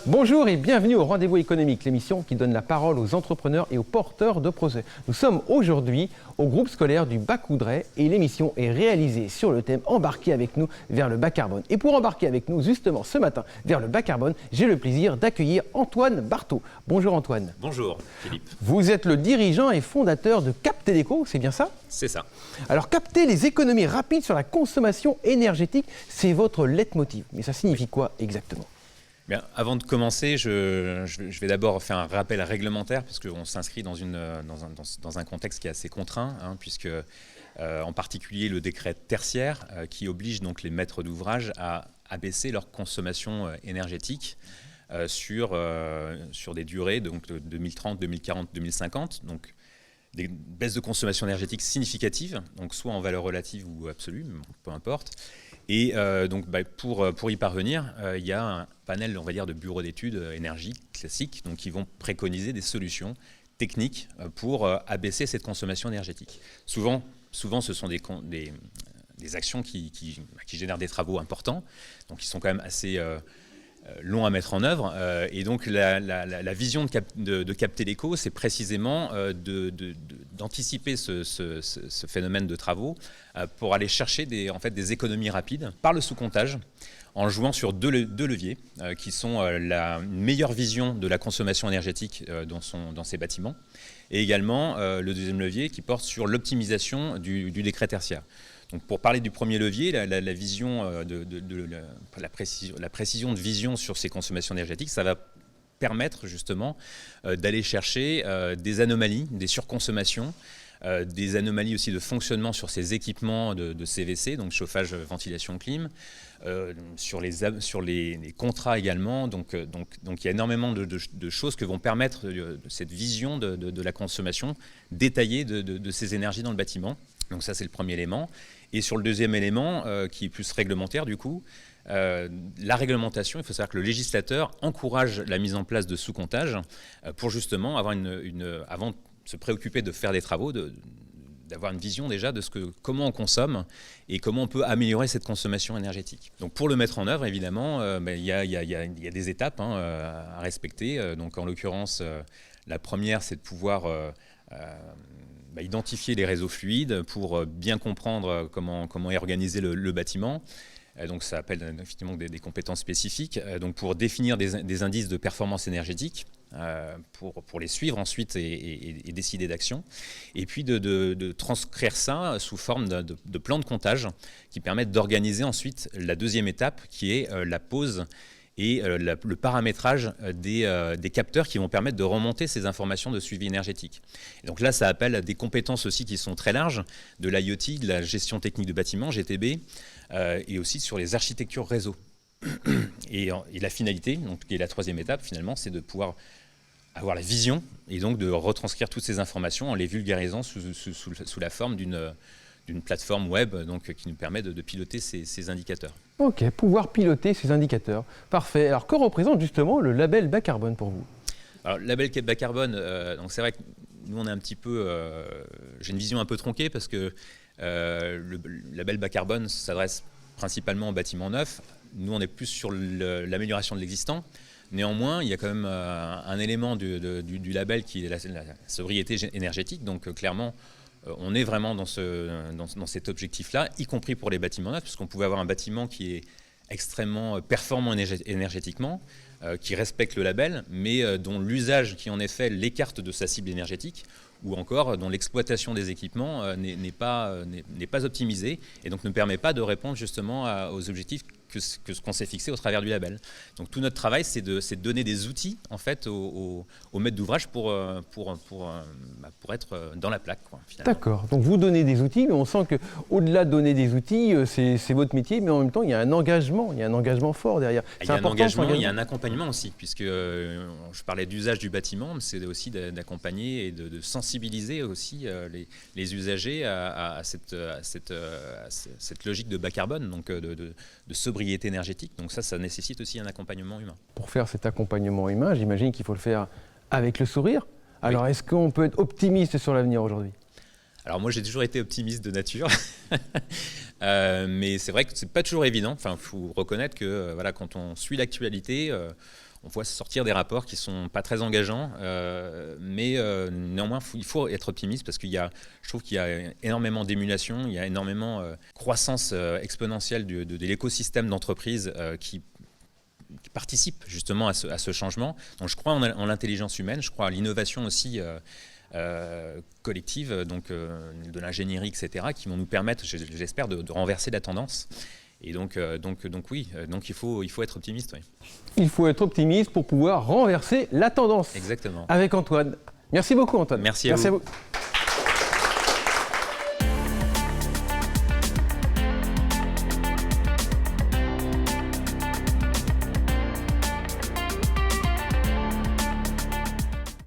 Bonjour et bienvenue au Rendez-vous économique, l'émission qui donne la parole aux entrepreneurs et aux porteurs de projets. Nous sommes aujourd'hui au groupe scolaire du Bas-Coudray et l'émission est réalisée sur le thème « Embarquez avec nous vers le bas carbone ». Et pour embarquer avec nous justement ce matin vers le bas carbone, j'ai le plaisir d'accueillir Antoine Barthaud. Bonjour Antoine. Bonjour Philippe. Vous êtes le dirigeant et fondateur de Captéléco, c'est bien ça? C'est ça. Alors capter les économies rapides sur la consommation énergétique, c'est votre leitmotiv. Mais ça signifie quoi exactement? Bien, avant de commencer, je vais d'abord faire un rappel réglementaire puisqu'on s'inscrit dans un contexte qui est assez contraint, puisque en particulier le décret tertiaire qui oblige donc les maîtres d'ouvrage à abaisser leur consommation énergétique sur des durées donc de 2030, 2040, 2050. Donc des baisses de consommation énergétique significatives, donc soit en valeur relative ou absolue, peu importe. Et pour y parvenir, il y a un panel, on va dire, de bureaux d'études énergie classiques, donc qui vont préconiser des solutions techniques pour abaisser cette consommation énergétique. Souvent, ce sont des actions qui génèrent des travaux importants, donc qui sont quand même assez long à mettre en œuvre. Et donc la vision de Captéléco, c'est précisément d'anticiper ce phénomène de travaux pour aller chercher des économies rapides par le sous-comptage en jouant sur deux leviers qui sont la meilleure vision de la consommation énergétique dans ces bâtiments et également le deuxième levier qui porte sur l'optimisation du décret tertiaire. Donc pour parler du premier levier, la vision la précision de vision sur ces consommations énergétiques, ça va permettre justement d'aller chercher des anomalies, des surconsommations, des anomalies aussi de fonctionnement sur ces équipements de CVC, donc chauffage, ventilation, clim, sur les contrats également. Donc il y a énormément de choses que vont permettre cette vision de la consommation détaillée de ces énergies dans le bâtiment. Donc ça, c'est le premier élément. Et sur le deuxième élément, qui est plus réglementaire du coup, la réglementation, il faut savoir que le législateur encourage la mise en place de sous-comptage pour justement avoir avant de se préoccuper de faire des travaux, d'avoir une vision déjà de comment on consomme et comment on peut améliorer cette consommation énergétique. Donc pour le mettre en œuvre, évidemment, il y a des étapes à respecter. Donc en l'occurrence, la première, c'est de pouvoir identifier les réseaux fluides pour bien comprendre comment est organisé le bâtiment. Donc ça appelle effectivement des compétences spécifiques. Donc pour définir des indices de performance énergétique, pour les suivre ensuite et décider d'action. Et puis de transcrire ça sous forme de plans de comptage qui permettent d'organiser ensuite la deuxième étape qui est la pose et le paramétrage des capteurs qui vont permettre de remonter ces informations de suivi énergétique. Et donc là, ça appelle à des compétences aussi qui sont très larges, de l'IoT, de la gestion technique de bâtiment, GTB, et aussi sur les architectures réseau. Et la finalité, donc, qui est la troisième étape finalement, c'est de pouvoir avoir la vision et donc de retranscrire toutes ces informations en les vulgarisant sous la forme d'une plateforme web donc, qui nous permet de piloter ces indicateurs. Ok, pouvoir piloter ces indicateurs. Parfait. Alors que représente justement le label bas carbone pour vous? Alors, le label bas carbone, donc c'est vrai que nous on est un petit peu, j'ai une vision un peu tronquée parce que le label bas carbone s'adresse principalement aux bâtiments neufs. Nous on est plus sur l'amélioration de l'existant. Néanmoins, il y a quand même un élément du label qui est la sobriété énergétique. Donc clairement, on est vraiment dans cet objectif-là, y compris pour les bâtiments neufs, puisqu'on pouvait avoir un bâtiment qui est extrêmement performant énergétiquement, qui respecte le label, mais dont l'usage qui en est fait l'écarte de sa cible énergétique, ou encore dont l'exploitation des équipements n'est pas optimisée, et donc ne permet pas de répondre justement aux objectifs que ce qu'on s'est fixé au travers du label. Donc tout notre travail, c'est de donner des outils en fait aux maîtres d'ouvrage pour être dans la plaque. D'accord. Donc vous donnez des outils, mais on sent qu'au-delà de donner des outils, c'est votre métier, mais en même temps, il y a un engagement fort derrière. Il y a un engagement, il y a un accompagnement aussi, puisque je parlais d'usage du bâtiment, mais c'est aussi d'accompagner et de sensibiliser aussi les usagers à cette logique de bas carbone, donc de sobriété énergétique. Donc ça nécessite aussi un accompagnement humain. Pour faire cet accompagnement humain, j'imagine qu'il faut le faire avec le sourire. Alors, oui. Est-ce qu'on peut être optimiste sur l'avenir aujourd'hui? Alors moi, j'ai toujours été optimiste de nature, mais c'est vrai que c'est pas toujours évident. Enfin, faut reconnaître que voilà, quand on suit l'actualité, on voit sortir des rapports qui ne sont pas très engageants, mais néanmoins, il faut être optimiste parce je trouve qu'il y a énormément d'émulation, il y a énormément croissance exponentielle de l'écosystème d'entreprises qui participent justement à ce changement. Donc je crois en l'intelligence humaine, je crois à l'innovation aussi collective, donc de l'ingénierie, etc., qui vont nous permettre, j'espère, de renverser la tendance. Et donc oui, donc il faut être optimiste. Oui. Il faut être optimiste pour pouvoir renverser la tendance. Exactement. Avec Antoine. Merci beaucoup Antoine. Merci à vous.